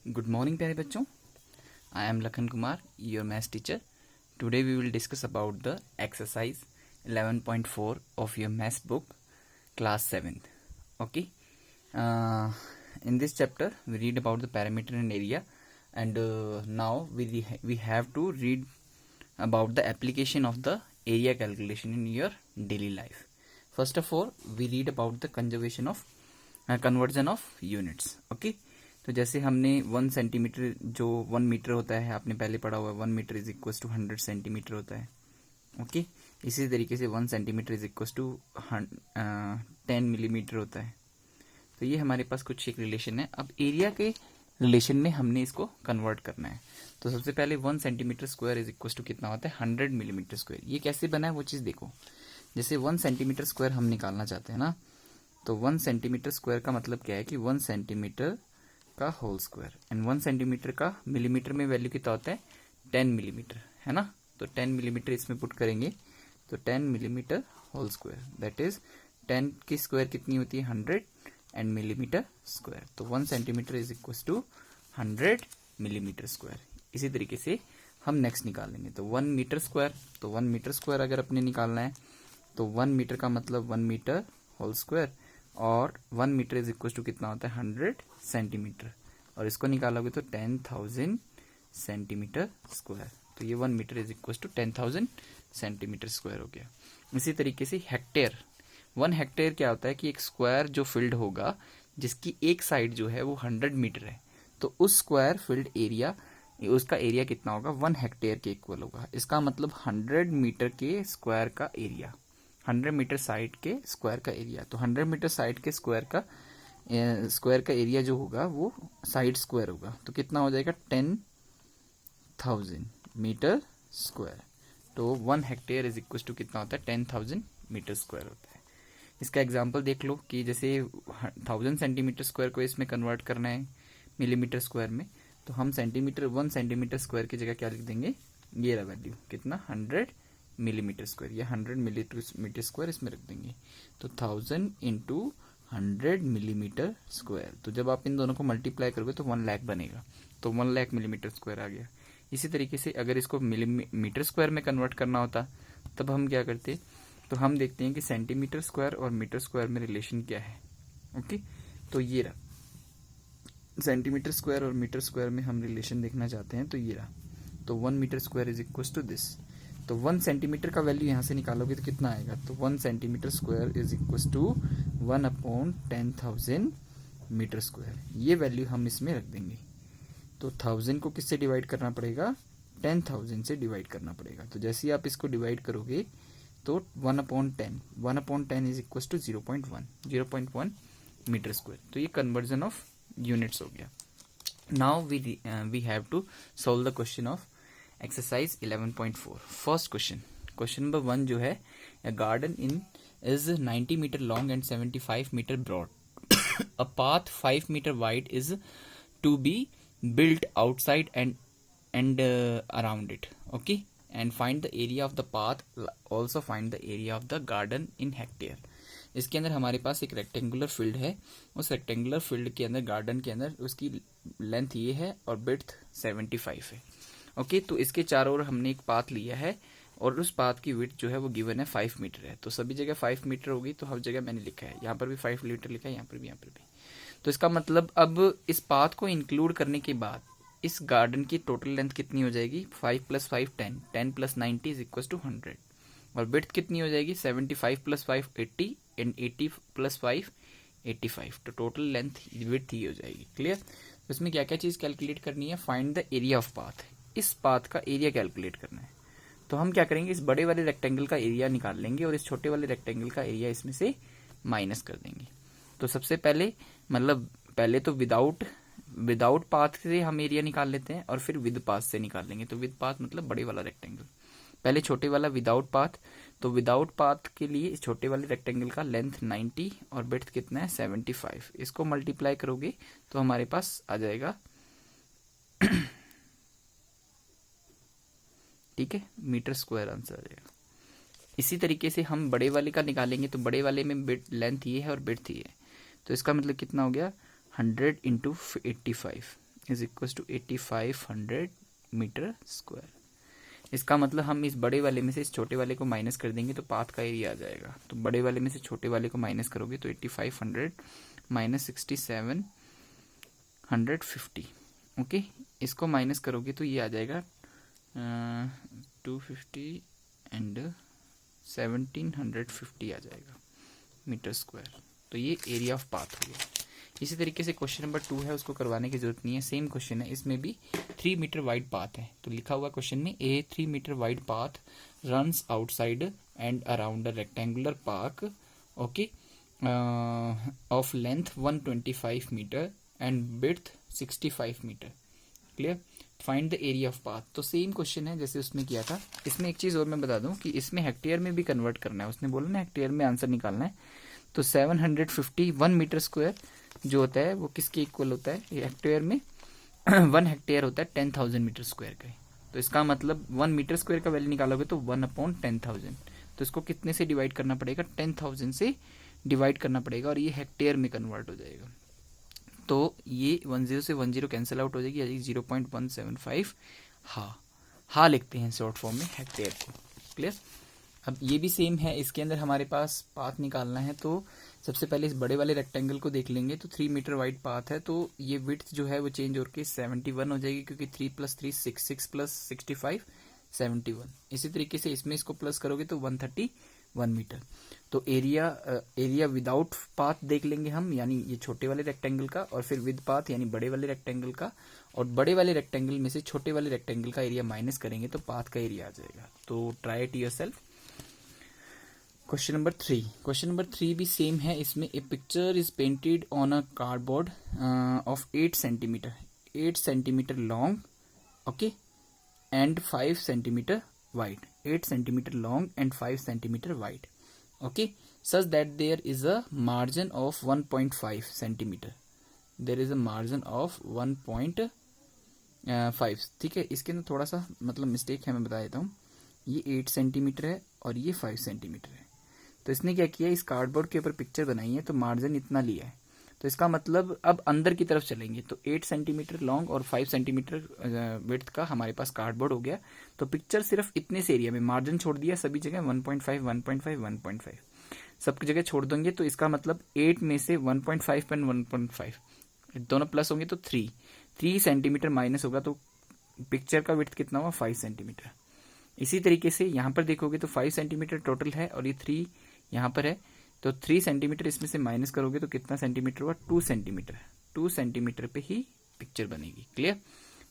Good morning प्यारे बच्चों. I am Lakhan Kumar, your maths teacher. Today we will discuss about the exercise 11.4 of your maths book, class 7th. Okay. In this chapter we read about the parameter and area, and now we have to read about the application of the area calculation in your daily life. First of all, we read about the conversion of units. Okay. तो जैसे हमने 1 centimetre जो 1 metre होता है, आपने पहले पढ़ा हुआ है 1 metre is equal to 100 centimetre होता है. ओके. इसी तरीके से 1 centimetre is equal to 10 millimetre होता है. तो ये हमारे पास कुछ एक रिलेशन है. अब एरिया के रिलेशन में हमने इसको कन्वर्ट करना है. तो सबसे पहले 1 centimetre square is equal to कितना होता है 100 मिलीमीटर स्क्वायर. ये कैसे बना है वो चीज़ देखो. जैसे 1 सेंटीमीटर स्क्वायर हम निकालना चाहते हैं ना, तो 1 सेंटीमीटर स्क्वायर का मतलब क्या है कि 1 सेंटीमीटर का होल स्क्वायर, एंड 1 सेंटीमीटर का मिलीमीटर में वैल्यू कितना होता है 10 मिलीमीटर, है ना. तो 10 मिलीमीटर इसमें पुट करेंगे तो 10 millimetre whole square, that is 10 की स्क्वायर कितनी होती है 100 एंड मिलीमीटर स्क्वायर. तो 1 centimetre is equal to 100 millimetre square. इसी तरीके से हम नेक्स्ट निकालेंगे. तो 1 मीटर स्क्वायर, तो 1 मीटर स्क्वायर अगर अपने निकालना है तो 1 मीटर का मतलब 1 मीटर होल स्क्वायर, और 1 मीटर इज इक्वल टू कितना होता है 100 सेंटीमीटर, और इसको निकालोगे तो 10,000 सेंटीमीटर स्क्वायर. तो ये 1 metre is equal to 10,000 centimetre square हो गया. इसी तरीके से हेक्टेयर, 1 हेक्टेयर क्या होता है कि एक स्क्वायर जो फील्ड होगा जिसकी एक साइड जो है वो 100 मीटर है, तो उस स्क्वायर फील्ड एरिया, उसका एरिया कितना होगा 1 हेक्टेयर के इक्वल होगा. इसका मतलब 100 मीटर के स्क्वायर का एरिया, 100 मीटर साइड के स्क्वायर का एरिया. तो 100 मीटर साइड के स्क्वायर का एरिया जो होगा वो साइड स्क्वायर होगा. तो कितना हो जाएगा 10,000 मीटर स्क्वायर. तो 1 हेक्टेयर इज इक्वल टू कितना होता है 10,000 मीटर स्क्वायर होता है. इसका एग्जांपल देख लो कि जैसे 1000 सेंटीमीटर स्क्वायर को इसमें कन्वर्ट करना है मिलीमीटर स्क्वायर में, तो हम 1 सेंटीमीटर स्क्वायर की जगह क्या लिख देंगे, ये रहा वैल्यू कितना 100 मिलीमीटर स्क्वायर, या 100 मिलीमीटर स्क्वायर इसमें रख देंगे. तो 1000 इंटू 100 मिलीमीटर स्क्वायर. तो जब आप इन दोनों को मल्टीप्लाई करोगे तो 1 लाख बनेगा. तो 1 लाख मिलीमीटर स्क्वायर आ गया. इसी तरीके से अगर इसको मिलीमीटर स्क्वायर में कन्वर्ट करना होता तब हम क्या करते, तो हम देखते हैं कि सेंटीमीटर स्क्वायर और मीटर स्क्वायर में रिलेशन क्या है. ओके. तो ये रहा सेंटीमीटर स्क्वायर और मीटर स्क्वायर में हम रिलेशन देखना चाहते हैं. तो ये रहा. तो 1 metre square is equal to this. तो 1 सेंटीमीटर का वैल्यू यहाँ से निकालोगे तो कितना आएगा, तो 1 centimetre square is equal to 1/10,000 metre square. ये वैल्यू हम इसमें रख देंगे. तो 1000 को किससे डिवाइड करना पड़ेगा 10,000 से डिवाइड करना पड़ेगा. तो जैसे ही आप इसको डिवाइड करोगे तो 1/10 is equal to 0.1 metre square. तो ये कन्वर्जन ऑफ यूनिट्स हो गया. Now we have to solve the question of exercise 11.4. First question number 1 जो है, a garden in is 90 metre long and 75 metre broad. A path 5 metre wide is to be built outside and around it. Okay. And find the area of the path, also find the area of the garden in hectare. इसके अंदर हमारे पास एक rectangular field है. उस rectangular field के अंदर garden के अंदर उसकी लेंथ ये है और विड्थ 75 है. ओके. तो इसके चारों ओर हमने एक पाथ लिया है और उस पाथ की विड्थ जो है वो गिवन है 5 मीटर है. तो सभी जगह 5 मीटर होगी, तो हर जगह मैंने लिखा है, यहाँ पर भी 5 मीटर लिखा है, यहाँ पर भी. तो इसका मतलब अब इस पाथ को इंक्लूड करने के बाद इस गार्डन की टोटल लेंथ कितनी हो जाएगी 5 + 5 10, 10 + 90 इज इक्वल टू 100, और विड्थ कितनी हो जाएगी 75 + 5 80 एंड 80 + 5 85. तो टोटल लेंथ विड्थ ही हो जाएगी. क्लियर. तो इसमें क्या क्या चीज कैलकुलेट करनी है, find the area of path. इस पाथ का एरिया कैलकुलेट करना है. तो हम क्या करेंगे, इस बड़े वाले रेक्टेंगल का एरिया निकाल लेंगे और इस छोटे वाले रेक्टेंगल का एरिया इसमें से माइनस कर देंगे. तो सबसे पहले तो विदाउट पाथ से हम एरिया निकाल लेते हैं और फिर विद पाथ से निकाल लेंगे. तो विद पाथ मतलब बड़े वाला रेक्टेंगल, पहले छोटे वाला विदाउट पाथ. तो विदाउट पाथ के लिए इस छोटे वाले रेक्टेंगल का लेंथ 90 और विड्थ कितना है 75. इसको मल्टीप्लाई करोगे तो हमारे पास आ जाएगा ठीक है मीटर स्क्वायर आंसर आ जाएगा. इसी तरीके से हम बड़े वाले का निकालेंगे. तो बड़े वाले में लेंथ ये है और विड्थ ये है. तो इसका मतलब कितना हो गया 100 × 85 is equal to 8500 metre square. इसका मतलब हम इस बड़े वाले में से इस छोटे वाले को माइनस कर देंगे तो पाथ का एरिया आ जाएगा। तो बड़े वाले में से छोटे वाले को माइनस करोगे तो 8500 माइनस 6750, ओके। इसको माइनस करोगे तो ये आ जाएगा 250 एंड 1750 आ जाएगा मीटर स्क्वायर। तो ये एरिया ऑफ पाथ हो गया। इसी तरीके से क्वेश्चन नंबर 2 है, उसको करवाने की जरूरत नहीं है, सेम क्वेश्चन है, इसमें भी 3 मीटर वाइड पाथ है। तो लिखा हुआ क्वेश्चन में a 3 metre wide path runs outside and around a rectangular park, okay, of length 125 metre and width 65 metre. Clear? Find the area of path. तो सेम क्वेश्चन है जैसे उसमें किया था। इसमें एक चीज और मैं बता दूं कि इसमें हेक्टेयर में भी कन्वर्ट करना है। उसने बोला ना हेक्टेयर में आंसर निकालना है। तो 751 मीटर स्क्वायर जो होता है वो किसके इक्वल होता है? हेक्टेयर में 1 हेक्टेयर होता है 10,000 मीटर स्क्वायर का। तो इसका मतलब 1 मीटर स्क्वायर का वैल्यू निकालोगे तो 1/10,000। तो इसको कितने से डिवाइड करना पड़ेगा? 10,000 से डिवाइड करना पड़ेगा और ये हेक्टेयर में कन्वर्ट हो जाएगा। तो ये 10 से 10 कैंसिल आउट हो जाएगी, 0.175 हा लिखते हैं शॉर्ट फॉर्म में हेक्टेयर को। क्लियर? अब ये भी सेम है, इसके अंदर हमारे पास पाथ निकालना है। तो सबसे पहले इस बड़े वाले रेक्टेंगल को देख लेंगे। तो 3 मीटर वाइड पाथ है, तो ये विड्थ जो है वो चेंज होकर 71 हो जाएगी, क्योंकि 3 + 3 6, 6 + 65 71। इसी तरीके से इसमें इसको प्लस करोगे तो 131 मीटर। तो एरिया विदाउट पाथ देख लेंगे हम, यानी ये छोटे वाले रेक्टेंगल का, और फिर विद पाथ यानी बड़े वाले रेक्टेंगल का, और बड़े वाले रेक्टेंगल में से छोटे वाले रेक्टेंगल का एरिया माइनस करेंगे तो पाथ का एरिया आ जाएगा। तो try it yourself. Question number 3। Question number 3 भी सेम है। इसमें a picture is painted on a cardboard of 8 centimetre long, okay, and 5 centimetre wide. 8 centimetre long and 5 centimetre wide, okay, such that there is a margin of 1.5 centimeter. There is a margin of 1.5। ठीक है, इसके अंदर थोड़ा सा मतलब mistake है, मैं बता देता हूँ। ये 8 सेंटीमीटर है और ये 5 सेंटीमीटर है। तो इसने क्या किया, इस कार्डबोर्ड के ऊपर पिक्चर बनाई है तो मार्जिन इतना लिया है। तो इसका मतलब अब अंदर की तरफ चलेंगे तो 8 सेंटीमीटर लॉन्ग और 5 सेंटीमीटर विड्थ का हमारे पास कार्डबोर्ड हो गया। तो पिक्चर सिर्फ इतने से एरिया में, मार्जिन छोड़ दिया सभी जगह 1.5 1.5 1.5 सबकी जगह छोड़ देंगे। तो इसका मतलब 8 में से 1.5 एंड 1.5 दोनों प्लस होंगे तो 3 सेंटीमीटर माइनस होगा। तो पिक्चर का विड्थ कितना हुआ? 5 सेंटीमीटर। इसी तरीके से यहाँ पर देखोगे तो 5 सेंटीमीटर टोटल है और ये 3 यहाँ पर है। तो 3 सेंटीमीटर इसमें से माइनस करोगे तो कितना सेंटीमीटर हुआ? 2 सेंटीमीटर। 2 सेंटीमीटर पे ही पिक्चर बनेगी। क्लियर?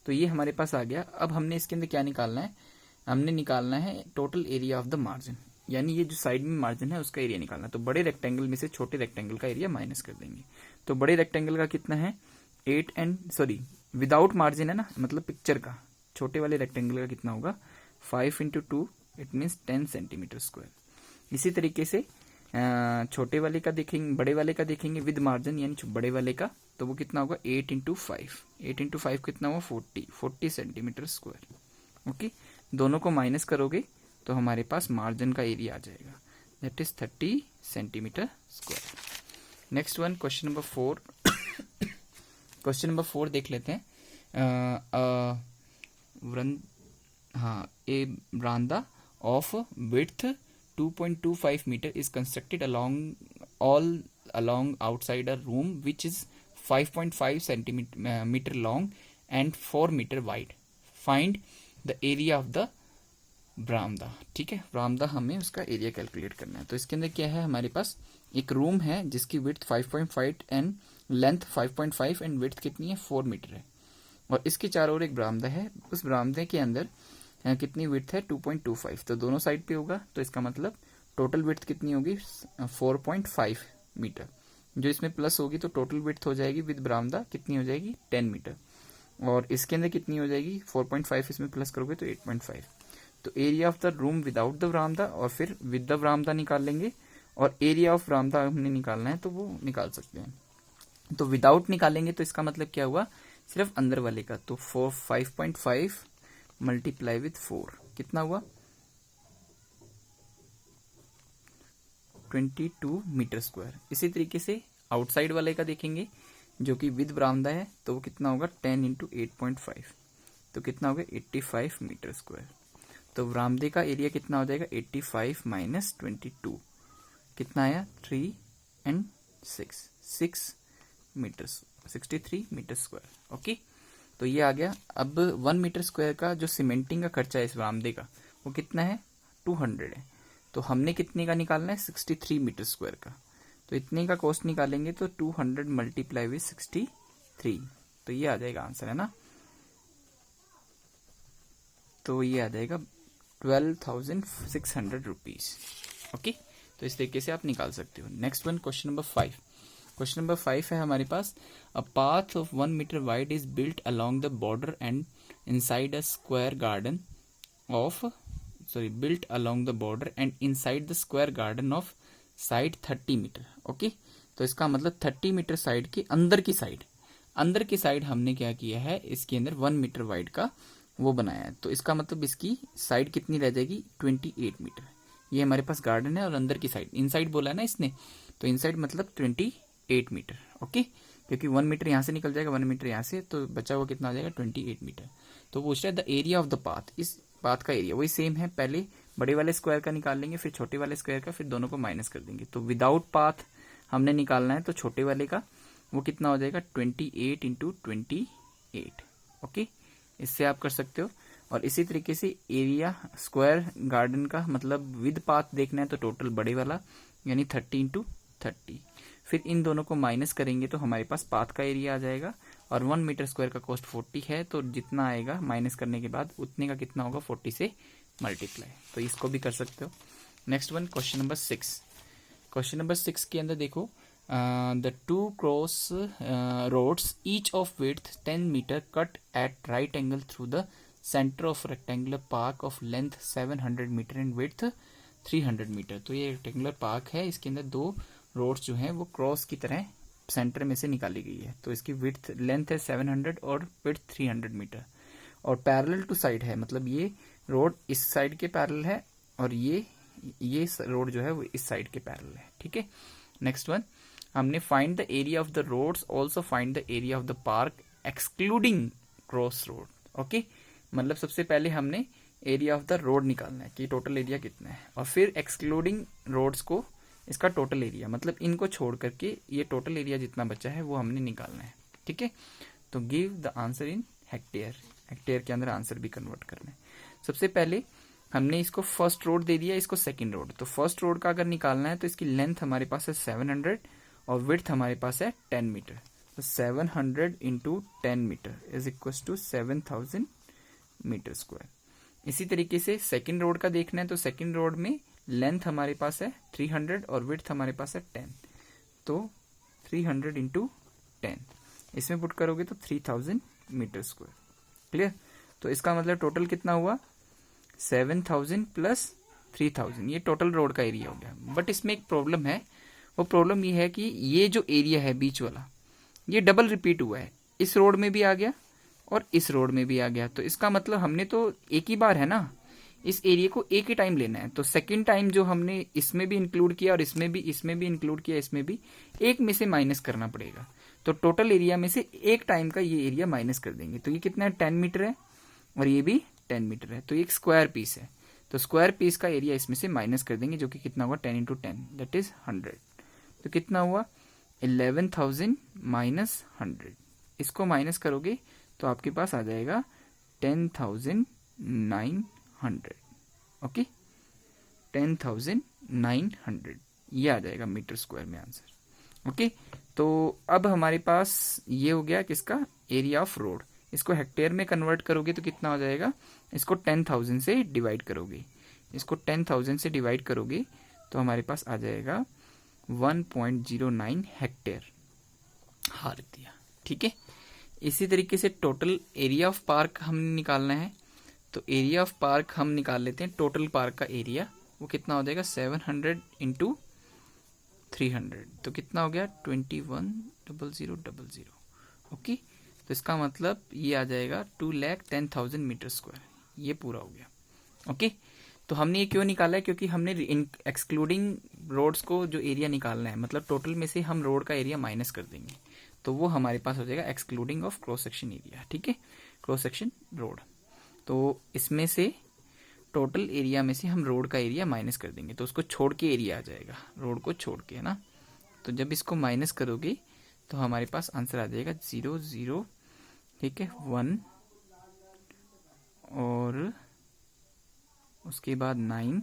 तो ये हमारे पास आ गया। अब हमने इसके अंदर क्या निकालना है? हमने निकालना है total area of the margin, यानी ये जो साइड में मार्जिन है उसका एरिया निकालना। तो बड़े रेक्टेंगल में से छोटे रेक्टेंगल का एरिया माइनस कर देंगे। तो बड़े रेक्टेंगल का कितना है? 8 एंड विदाउट मार्जिन है ना, मतलब पिक्चर का। छोटे वाले रेक्टेंगल का कितना होगा? 5 × 2 इट मीन्स 10 सेंटीमीटर स्क्वायर। इसी तरीके से छोटे वाले का देखेंगे, बड़े वाले का देखेंगे विद मार्जिन यानी बड़े वाले का, तो वो कितना होगा? 8 × 5। 8 × 5 कितना हुआ? 40 सेंटीमीटर स्क्वायर, ओके। दोनों को माइनस करोगे तो हमारे पास मार्जिन का एरिया आ जाएगा, that is 30 centimetre square. Next one, question number 4। Question number 4 देख लेते हैं। ए बरामदा of width 2.25 metre is constructed along outside a room which is 5.5 centimeter long and 4 meter wide. Find the area of the बरामदा। ठीक है, बरामदा हमें उसका एरिया कैलकुलेट करना है। तो इसके अंदर क्या है? हमारे पास एक रूम है जिसकी width 5.5 and length 5.5 and width कितनी है? 4 मीटर है, और इसके चारों ओर एक बरामदा है। उस बरामदे के अंदर कितनी विड्थ है? 2.25। तो दोनों साइड पे होगा, तो इसका मतलब टोटल विड्थ कितनी होगी? 4.5 मीटर। जो इसमें प्लस होगी तो टोटल विड्थ हो जाएगी विद बरामदा कितनी हो जाएगी? 10 मीटर। और इसके अंदर कितनी हो जाएगी? 4.5 इसमें प्लस करोगे तो 8.5। तो area of the room without the बरामदा और फिर विद द बरामदा निकाल लेंगे, और एरिया ऑफ बरामदा हमने निकालना है तो वो निकाल सकते हैं। तो विदाउट निकालेंगे तो इसका मतलब क्या हुआ? सिर्फ अंदर वाले का। तो 5.5 मल्टीप्लाई विथ 4 कितना हुआ? 22 मीटर स्क्वायर। इसी तरीके से आउटसाइड वाले का देखेंगे जो कि विद बरामदा है, तो वो कितना होगा 10 इंटू 8.5, तो कितना होगा 85 मीटर स्क्वायर। तो बरामदे का एरिया कितना हो जाएगा 85 माइनस 22, कितना आया 3 and 6 metre, 63 metre square. Okay, तो ये आ गया। अब 1 मीटर स्क्वायर का जो सीमेंटिंग का खर्चा है इस बरामदे का, वो कितना है 200 है। तो हमने कितने का निकालना है 63 मीटर स्क्वायर का, तो इतने का कॉस्ट निकालेंगे तो 200 मल्टीप्लाई विद 63, तो ये आ जाएगा आंसर, है ना। तो ये आ जाएगा 12,600 रुपीज। ओके, तो इस तरीके से आप निकाल सकते हो। Next one, question number 5। Question number 5 है हमारे पास, a path of 1 metre wide is built along the border and inside a square garden of built along the border and inside the square garden of side 30 metre. Okay, तो इसका मतलब 30 metre side के अंदर की side हमने क्या किया है, इसके अंदर 1 मीटर वाइड का वो बनाया है। तो इसका मतलब इसकी साइड कितनी रह जाएगी 28 मीटर। ये हमारे पास गार्डन है और अंदर की साइड, इनसाइड बोला है ना इसने, तो इनसाइड मतलब 28 मीटर। ओके, क्योंकि 1 मीटर यहाँ से निकल जाएगा, 1 मीटर यहाँ से, तो बचा हुआ कितना आ जाएगा 28 मीटर। तो पूछ रहा है the area of the path, इस पाथ का एरिया वही सेम है, पहले बड़े वाले स्क्वायर का निकाल लेंगे, फिर छोटे वाले स्क्वायर का, फिर दोनों को माइनस कर देंगे। तो विदाउट पाथ हमने निकालना है, तो छोटे वाले का वो कितना हो जाएगा 28 इंटू 28। ओके, इससे आप कर सकते हो। और इसी तरीके से एरिया स्क्वायर गार्डन का मतलब विद पाथ देखना है, तो टोटल बड़े वाला यानी 30 इंटू 30, फिर इन दोनों को माइनस करेंगे तो हमारे पास पाथ का एरिया आ जाएगा। और 1 मीटर स्क्वायर का कॉस्ट 40 है, तो जितना आएगा माइनस करने के बाद उतने का कितना होगा 40 से मल्टीप्लाई, तो इसको भी कर सकते हो। Next one, question number 6। Question number 6 के अंदर देखो, the 2 cross roads each of width 10 metre cut at right angle through the centre of rectangular park of length 700 metre and width 300 metre. तो ये रेक्टेंगुलर पार्क है, इसके अंदर 2 roads जो हैं वो क्रॉस की तरह सेंटर में से निकाली गई है। तो इसकी विड्थ लेंथ है 700 और विड्थ 300 मीटर, और पैरेलल टू साइड है, मतलब ये रोड इस साइड के पैरेलल है और ये रोड जो है वो इस साइड के पैरेलल है। ठीक है, नेक्स्ट वन, हमने find the area of the roads, also find the area of the park excluding cross road. Okay, मतलब सबसे पहले हमने एरिया ऑफ द रोड निकालना है कि टोटल एरिया कितना है, और फिर एक्सक्लूडिंग रोड्स को इसका टोटल एरिया, मतलब इनको छोड़ करके ये टोटल एरिया जितना बचा है वो हमने निकालना है। ठीक है, तो give the answer in hectare, hectare के अंदर आंसर भी कन्वर्ट करना है। सबसे पहले हमने इसको फर्स्ट रोड दे दिया, इसको सेकंड रोड। तो फर्स्ट रोड का अगर निकालना है तो इसकी लेंथ हमारे पास है 700 और विड्थ हमारे पास है 10 मीटर। तो 700 into 10 metre is equal to 7000 metre square. इसी तरीके से सेकंड रोड का देखना है, तो सेकंड रोड में लेंथ हमारे पास है 300 और विड्थ हमारे पास है 10, तो 300 इंटू 10 इसमें पुट करोगे तो 3000 मीटर स्क्वायर। क्लियर, तो इसका मतलब टोटल कितना हुआ 7000 प्लस 3000, ये टोटल रोड का एरिया हो गया। बट इसमें एक प्रॉब्लम है, वो प्रॉब्लम ये है कि ये जो एरिया है बीच वाला ये डबल रिपीट हुआ है, इस रोड में भी आ गया और इस रोड में भी आ गया। तो इसका मतलब हमने तो एक ही बार है ना, इस एरिया को एक ही टाइम लेना है। तो सेकंड टाइम जो हमने इसमें भी इंक्लूड किया और इसमें भी इंक्लूड किया, इसमें भी एक में से माइनस करना पड़ेगा। तो टोटल एरिया में से एक टाइम का ये एरिया माइनस कर देंगे। तो ये कितना है 10 मीटर है और ये भी 10 मीटर है, तो ये एक स्क्वायर पीस है। तो स्क्वायर पीस का एरिया इसमें से माइनस कर देंगे, जो कि कितना हुआ 10 इंटू 10 दैट इज 100। तो कितना हुआ 11,000 माइनस 100, इसको माइनस करोगे तो आपके पास आ जाएगा 10,900। ओके, 10,900 ये आ जाएगा मीटर स्क्वायर में आंसर। ओके, तो अब हमारे पास ये हो गया किसका एरिया ऑफ रोड। इसको हेक्टेयर में कन्वर्ट करोगे तो कितना हो जाएगा, इसको 10,000 से डिवाइड करोगे, इसको 10,000 से डिवाइड करोगे तो हमारे पास आ जाएगा 1.09 हेक्टेयर। हाँ लिख दिया। ठीक है, इसी तरीके से टोटल एरिया ऑफ पार्क हमने निकालना है। तो एरिया ऑफ पार्क हम निकाल लेते हैं, टोटल पार्क का एरिया वो कितना हो जाएगा 700 इंटू 300, तो कितना हो गया 21,000,000। ओके, तो इसका मतलब ये आ जाएगा 2,10,000 मीटर स्क्वायर, ये पूरा हो गया। ओके, तो हमने ये क्यों निकाला है, क्योंकि हमने एक्सक्लूडिंग रोड्स को जो एरिया निकालना है, मतलब टोटल में से हम रोड का एरिया माइनस कर देंगे। तो वो हमारे पास हो जाएगा excluding of cross section area, ठीक है, क्रॉस सेक्शन रोड। तो इसमें से टोटल एरिया में से हम रोड का एरिया माइनस कर देंगे, तो उसको छोड़ के एरिया आ जाएगा, रोड को छोड़ के, है ना। तो जब इसको माइनस करोगे तो हमारे पास आंसर आ जाएगा 0 0, ठीक है, 1 और उसके बाद 9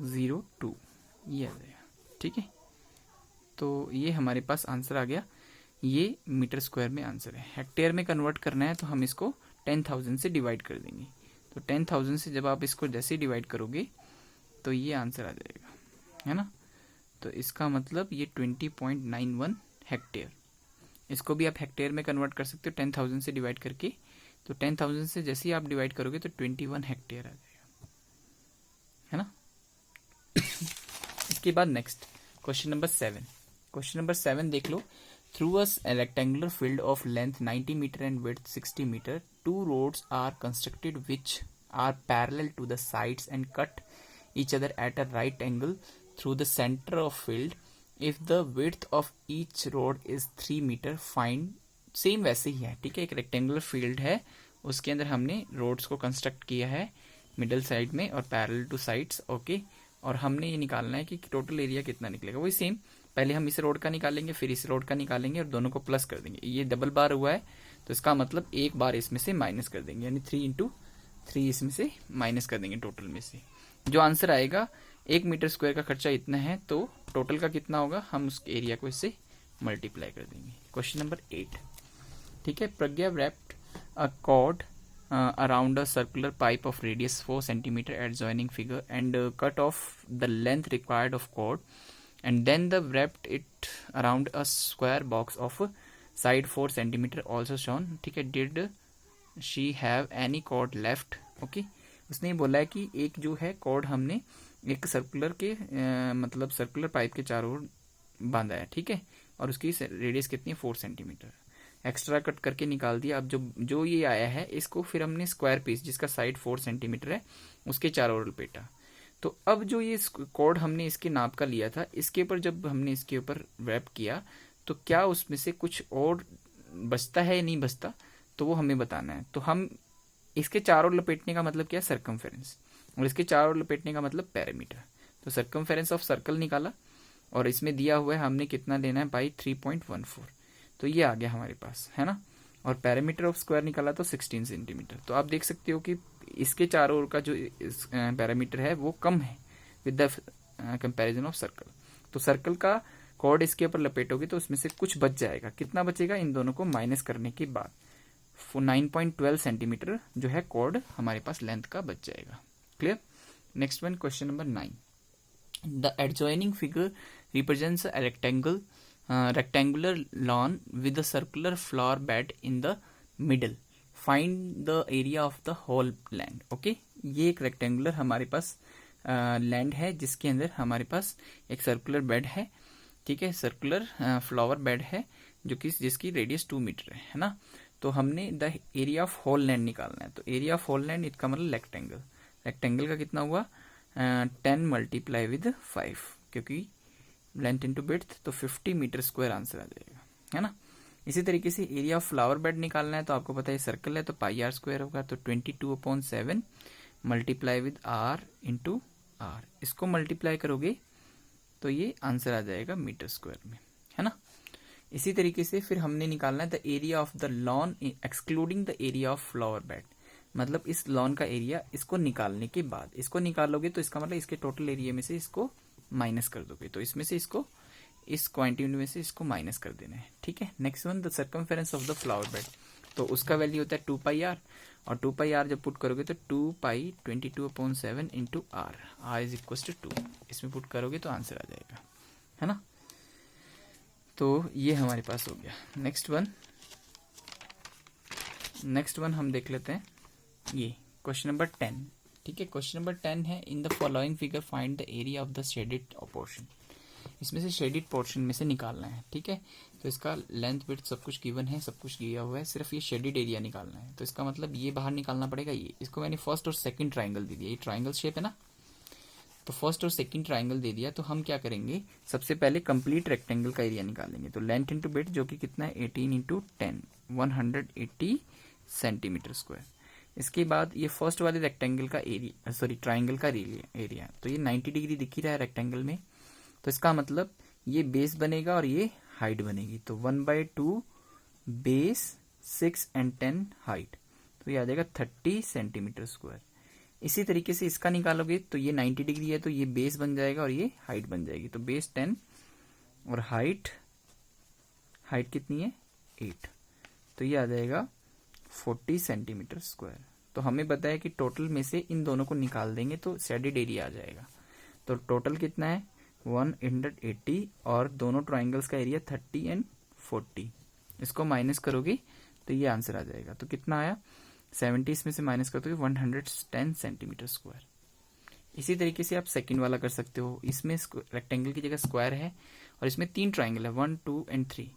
0 2, ये आ जाएगा, ठीक है। तो ये हमारे पास आंसर आ गया, ये मीटर स्क्वायर में आंसर है। हेक्टेयर में कन्वर्ट करना है तो हम इसको 10,000 से डिवाइड कर देंगे। तो 10,000 से जब आप इसको जैसे डिवाइड करोगे तो ये आंसर आ जाएगा, है ना। तो इसका मतलब ये 20.91 हेक्टेयर। इसको भी आप हेक्टेयर में कन्वर्ट कर सकते हो 10,000 से डिवाइड करके। तो 10,000 से जैसे ही आप डिवाइड करोगे तो 21 हेक्टेयर आ जाएगा, है ना। इसके बाद next question number 7। Question number 7 देख लो। Through a rectangular field of length 90 metre and width 60 metre, two roads are constructed which are parallel to the sides and cut each other at a right angle through the center of field. If the width of each road is 3 meter, find। Same वैसे ही है, ठीक है। एक rectangular field है, उसके अंदर हमने roads को कंस्ट्रक्ट किया है मिडल साइड में और पैरेलल टू साइड्स, ओके। और हमने ये निकालना है कि टोटल एरिया कितना निकलेगा। वही सेम, पहले हम इस रोड का निकालेंगे, फिर इस रोड का निकालेंगे और दोनों को प्लस कर देंगे। ये डबल बार हुआ है तो इसका मतलब एक बार इसमें से माइनस कर देंगे, यानी 3 × 3 इसमें से माइनस कर देंगे टोटल में से। जो आंसर आएगा 1 मीटर स्क्वायर का खर्चा इतना है, तो टोटल का कितना होगा हम उस एरिया को इससे मल्टीप्लाई कर देंगे। क्वेश्चन नंबर 8, ठीक है। प्रज्ञा wrapped a cord around a circular pipe of radius 4 centimeter at joining figure and cut off the length required of cord, and then the wrapped it around a square box of side 4 centimeter also shown, ठीक है। Did she have any cord left? Okay, उसने बोला है कि एक जो है cord हमने एक सर्कुलर के मतलब सर्कुलर पाइप के चारों ओर बांधा है, ठीक है, और उसकी रेडियस कितनी है 4 सेंटीमीटर। एक्स्ट्रा कट करके निकाल दिया। अब जो ये आया है इसको फिर हमने स्क्वायर पीस जिसका साइड 4 सेंटीमीटर है उसके चारों ओर लपेटा। तो अब जो ये कॉर्ड हमने इसके नाप का लिया था, इसके ऊपर जब हमने इसके ऊपर रैप किया तो क्या उसमें से कुछ और बचता है या नहीं बचता, तो वो हमें बताना है। तो हम इसके चारों ओर लपेटने का मतलब क्या है, सर्कमफेरेंस, और इसके चारों ओर लपेटने का मतलब पैरामीटर। तो सर्कमफेरेंस ऑफ सर्कल निकाला और इसमें दिया हुआ है हमने कितना लेना है बाई 3.14, तो ये आ गया हमारे पास, है ना। और पैरामीटर ऑफ स्क्वायर निकाला तो 16 सेंटीमीटर। तो आप देख सकते हो कि इसके चारों ओर का जो पैरामीटर है वो कम है with the comparison of circle. तो सर्कल का कॉर्ड इसके ऊपर लपेटोगे तो उसमें से कुछ बच जाएगा। कितना बचेगा, इन दोनों को माइनस करने के बाद 9.12 सेंटीमीटर जो है कॉर्ड हमारे पास लेंथ का बच जाएगा। Clear. Next one, question number 9। The adjoining figure represents a rectangular lawn with a circular flower bed in the middle. Find the area of the whole land. Okay, ये एक rectangular हमारे पास land है जिसके अंदर हमारे पास एक सर्कुलर बेड है, ठीक है, सर्कुलर फ्लावर बेड है जो कि जिसकी रेडियस 2 मीटर है ना। तो हमने the area of whole land निकालना है। तो एरिया ऑफ होल लैंड इसका मतलब रेक्टेंगल, रेक्टेंगल का कितना हुआ 10 मल्टीप्लाई विद 5, क्योंकि लेंथ इंटू विड्थ, तो 50 मीटर स्क्वायर आंसर आ जाएगा, है ना। इसी तरीके से एरिया ऑफ फ्लावर बेड निकालना है, तो आपको पता है सर्कल है तो पाई आर स्क्वायर होगा, तो 22/7 multiply with r into r, इसको मल्टीप्लाई करोगे तो ये आंसर आ जाएगा मीटर स्क्वायर में, है ना। इसी तरीके से फिर हमने निकालना है the area of the lawn excluding the area of flower bed, मतलब इस लॉन का एरिया इसको निकालने के बाद, इसको निकालोगे तो इसका मतलब इसके टोटल एरिया में से इसको माइनस कर दोगे, तो इसमें से इसको इस क्वांटिटी में से इसको माइनस कर देना है, ठीक है। Next one, the circumference of the flower bed, तो उसका वैल्यू होता है 2πr, और 2πr जब पुट करोगे तो 2π 22/7 into r, r is equal to 2, इसमें पुट करोगे तो आंसर आ जाएगा, है ना। तो ये हमारे पास हो गया। नेक्स्ट वन हम देख लेते हैं, ये क्वेश्चन नंबर 10, ठीक है। क्वेश्चन नंबर 10 है, in the following figure find the area of the shaded portion. इसमें से शेडेड पोर्शन में से निकालना है, ठीक है। तो इसका लेंथ विड्थ सब कुछ गिवन है, सब कुछ दिया हुआ है, सिर्फ ये शेडेड एरिया निकालना है। तो इसका मतलब ये बाहर निकालना पड़ेगा, ये इसको मैंने फर्स्ट और सेकंड ट्राइंगल दे दिया, ये ट्राइंगल शेप है ना, तो फर्स्ट और सेकंड ट्राइंगल दे दिया, तो हम क्या करेंगे, सबसे पहले कंप्लीट रेक्टेंगल का एरिया निकालेंगे। तो लेंथ इंटू ब्रेड्थ जो कि कितना है 18 इंटू 10 180 सेंटीमीटर स्क्वायर। इसके बाद ये फर्स्ट वाले रेक्टेंगल का एरिया, सॉरी ट्राइंगल का एरिया, तो ये 90 डिग्री दिख ही रहा है रेक्टेंगल में, तो इसका मतलब ये बेस बनेगा और ये हाइट बनेगी। तो 1/2 बेस 6 and 10 हाइट, तो ये आ जाएगा 30 सेंटीमीटर स्क्वायर। इसी तरीके से इसका निकालोगे तो ये 90 डिग्री है, तो ये बेस बन जाएगा और ये हाइट बन जाएगी। तो बेस 10 और हाइट कितनी है 8, तो ये आ जाएगा 40 सेंटीमीटर स्क्वायर। तो हमें पता है कि टोटल में से इन दोनों को निकाल देंगे तो शेडेड एरिया आ जाएगा। तो टोटल कितना है 180 और दोनों ट्राइंगल्स का एरिया 30 and 40, इसको माइनस करोगे तो ये आंसर आ जाएगा। तो कितना आया 70, इसमें से माइनस करते हुए 110 सेंटीमीटर स्क्वायर। इसी तरीके से आप सेकंड वाला कर सकते हो। इसमें रेक्टेंगल की जगह स्क्वायर है और इसमें 3 ट्राइंगल है 1 2 and 3,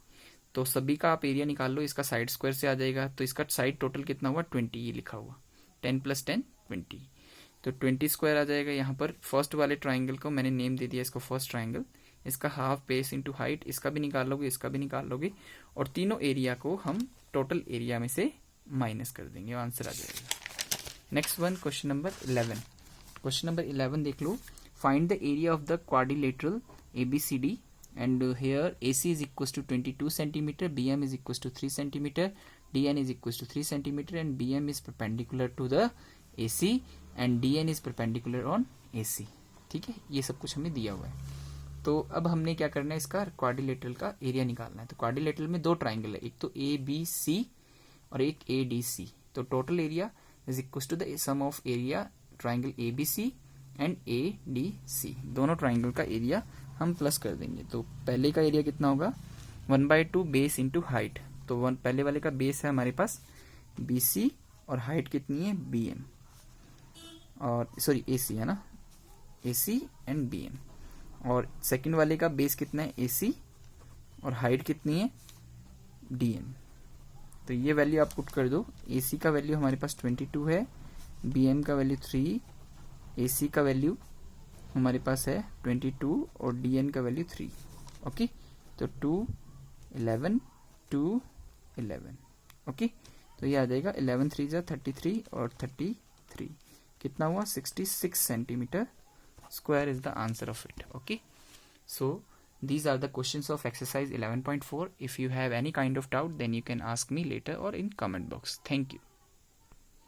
तो सभी का आप एरिया निकाल लो। इसका साइड स्क्वायर से आ जाएगा, तो इसका साइड टोटल कितना हुआ 20, ये लिखा हुआ 10 + 10 20, तो 20 स्क्वायर आ जाएगा। यहाँ पर फर्स्ट वाले ट्राइंगल को मैंने नेम दे दिया इसको फर्स्ट ट्राइंगल, इसका हाफ बेस इंटू हाइट, इसका भी निकाल लोगे, इसका भी निकाल लोगे, और तीनों एरिया को हम टोटल एरिया में से माइनस कर देंगे, आंसर आ जाएगा। Next one question number 11। Question number 11 देख लो, find the area of the quadrilateral ABCD and here AC is equals to 22 centimeter, BM is equals to 3 centimeter, DN is equals to 3 centimeter and BM is perpendicular to the AC and DN is perpendicular on AC। ठीक है, ये सब कुछ हमें दिया हुआ है। तो अब हमने क्या करना है, इसका क्वाड्रिलेटरल का एरिया निकालना है। तो क्वाड्रिलेटरल में 2 ट्राइंगल है, एक तो ABC और एक ADC। तो total area is equal to the sum of area triangle ABC and ADC, दोनों ट्राइंगल का एरिया हम प्लस कर देंगे। तो पहले का एरिया कितना होगा 1/2 बेस इंटू हाइट, तो पहले वाले का बेस है हमारे पास BC और हाइट कितनी है BM, और सॉरी AC है ना, AC एंड BM, और सेकंड वाले का बेस कितना है AC और हाइट कितनी है DM। तो ये वैल्यू आप पुट कर दो। AC का वैल्यू हमारे पास 22 है, BM का वैल्यू 3, AC का वैल्यू हमारे पास है 22 और DN का वैल्यू 3। ओके, तो 2 11 2 11। ओके, तो ये आ जाएगा 11 3 जा 33 और 33 कितना हुआ 66 centimetre square is the answer of it. Okay, so these are the questions of exercise 11.4. If you have any kind of doubt, then you can ask me later or in comment box. Thank you.